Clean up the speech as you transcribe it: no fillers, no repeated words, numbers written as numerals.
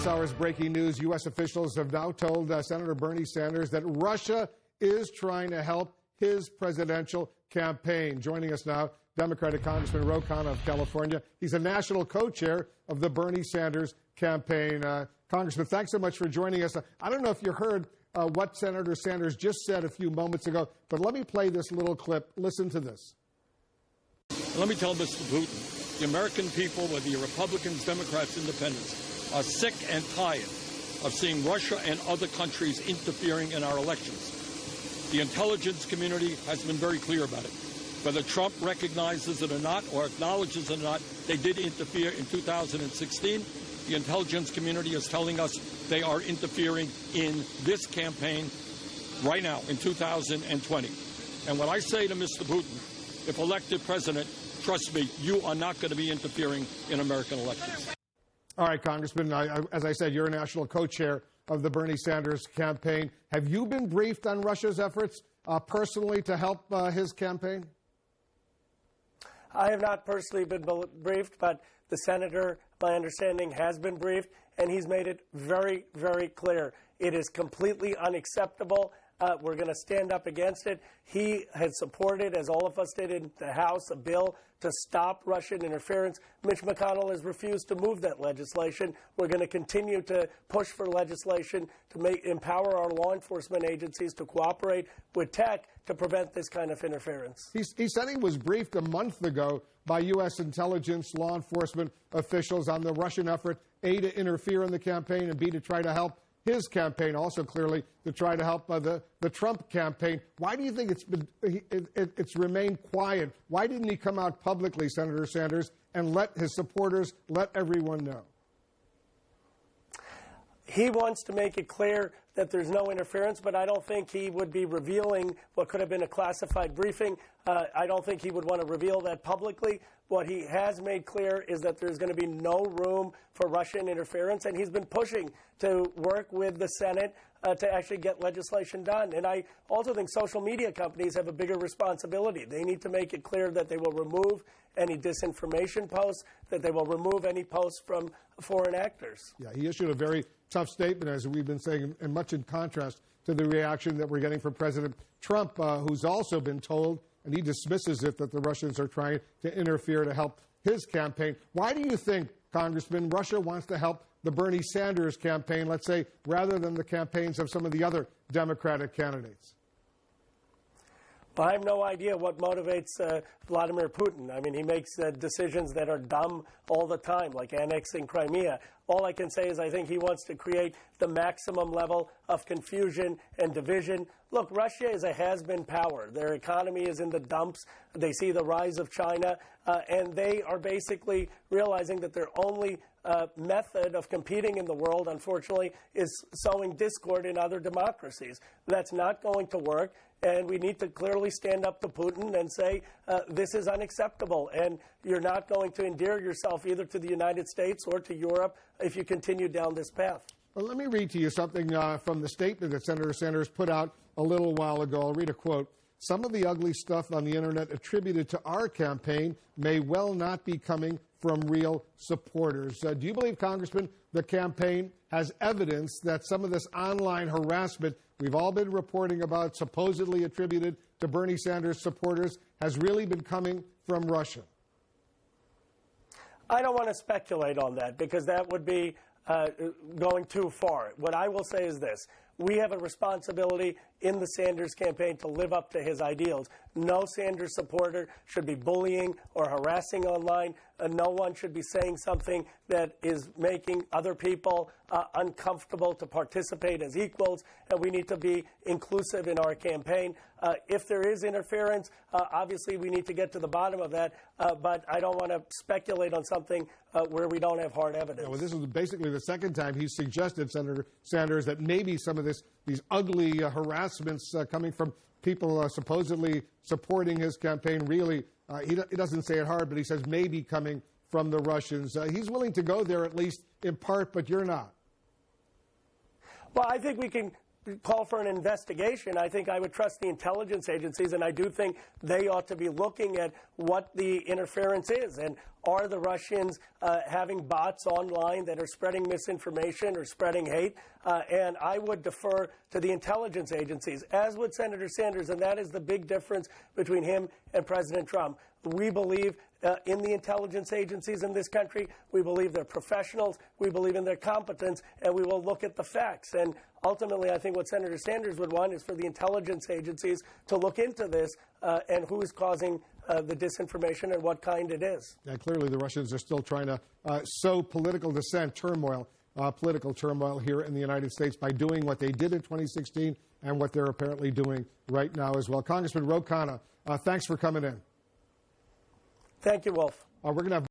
hour's breaking news. U.S. officials have now told Senator Bernie Sanders that Russia is trying to help his presidential campaign. Joining us now, Democratic Congressman Khanna of California. He's a national co-chair of the Bernie Sanders campaign. Congressman, thanks so much for joining us. I don't know if you heard what Senator Sanders just said a few moments ago, but let me play this little clip. Listen to this. Let me tell Mr. Putin, the American people, whether you're Republicans, Democrats, Independents, are sick and tired of seeing Russia and other countries interfering in our elections. The intelligence community has been very clear about it. Whether Trump recognizes it or not, or acknowledges it or not, they did interfere in 2016. The intelligence community is telling us they are interfering in this campaign right now, in 2020. And what I say to Mr. Putin, if elected president, trust me, you are not going to be interfering in American elections. All right, Congressman, as I said, you're a national co-chair of the Bernie Sanders campaign. Have you been briefed on Russia's efforts personally to help his campaign? I have not personally been briefed, but the senator, my understanding, has been briefed, and he's made it very, very clear. It is completely unacceptable. We're going to stand up against it. He has supported, as all of us did in the House, a bill to stop Russian interference. Mitch McConnell has refused to move that legislation. We're going to continue to push for legislation to empower our law enforcement agencies to cooperate with tech to prevent this kind of interference. He said he was briefed a month ago by U.S. intelligence law enforcement officials on the Russian effort, A, to interfere in the campaign, and B, to try to help his campaign, also clearly to try to help the Trump campaign. Why do you think it's remained quiet? Why didn't he come out publicly, Senator Sanders, and let his supporters, let everyone know? He wants to make it clear that there's no interference, but I don't think he would be revealing what could have been a classified briefing. I don't think he would want to reveal that publicly. What he has made clear is that there's going to be no room for Russian interference, and he's been pushing to work with the Senate to actually get legislation done. And I also think social media companies have a bigger responsibility. They need to make it clear that they will remove any disinformation posts, that they will remove any posts from foreign actors. Yeah, he issued a very tough statement, as we've been saying, and much in contrast to the reaction that we're getting from President Trump, who's also been told, and he dismisses it, that the Russians are trying to interfere to help his campaign. Why do you think, Congressman, Russia wants to help the Bernie Sanders campaign, let's say, rather than the campaigns of some of the other Democratic candidates? Well, I have no idea what motivates Vladimir Putin. I mean, he makes decisions that are dumb all the time, like annexing Crimea. All I can say is I think he wants to create the maximum level of confusion and division. Look, Russia is a has-been power. Their economy is in the dumps. They see the rise of China, and they are basically realizing that their only method of competing in the world, unfortunately, is sowing discord in other democracies. That's not going to work, and we need to clearly stand up to Putin and say this is unacceptable, and you're not going to endear yourself either to the United States or to Europe if you continue down this path. Well, let me read to you something from the statement that Senator Sanders put out a little while ago. I'll read a quote. Some of the ugly stuff on the internet attributed to our campaign may well not be coming from real supporters. Do you believe, Congressman, the campaign has evidence that some of this online harassment we've all been reporting about, supposedly attributed to Bernie Sanders supporters, has really been coming from Russia? I don't want to speculate on that because that would be going too far. What I will say is this. We have a responsibility in the Sanders campaign to live up to his ideals. No Sanders supporter should be bullying or harassing online. No one should be saying something that is making other people uncomfortable to participate as equals, and we need to be inclusive in our campaign. If there is interference, obviously we need to get to the bottom of that, but I don't want to speculate on something where we don't have hard evidence. Yeah, well, this is basically the second time he's suggested, Senator Sanders, that maybe some of these ugly harassments coming from people supposedly supporting his campaign really, he doesn't say it hard, but he says maybe coming from the Russians. He's willing to go there, at least in part, but you're not. Well, I think we can call for an investigation, I think I would trust the intelligence agencies, and I do think they ought to be looking at what the interference is. And are the Russians having bots online that are spreading misinformation or spreading hate? And I would defer to the intelligence agencies, as would Senator Sanders, and that is the big difference between him and President Trump. We believe in the intelligence agencies in this country. We believe they're professionals. We believe in their competence, and we will look at the facts. And ultimately, I think what Senator Sanders would want is for the intelligence agencies to look into this and who is causing the disinformation and what kind it is. Now, clearly, the Russians are still trying to sow political dissent, political turmoil here in the United States by doing what they did in 2016 and what they're apparently doing right now as well. Congressman Khanna, thanks for coming in. Thank you, Wolf. We're going to have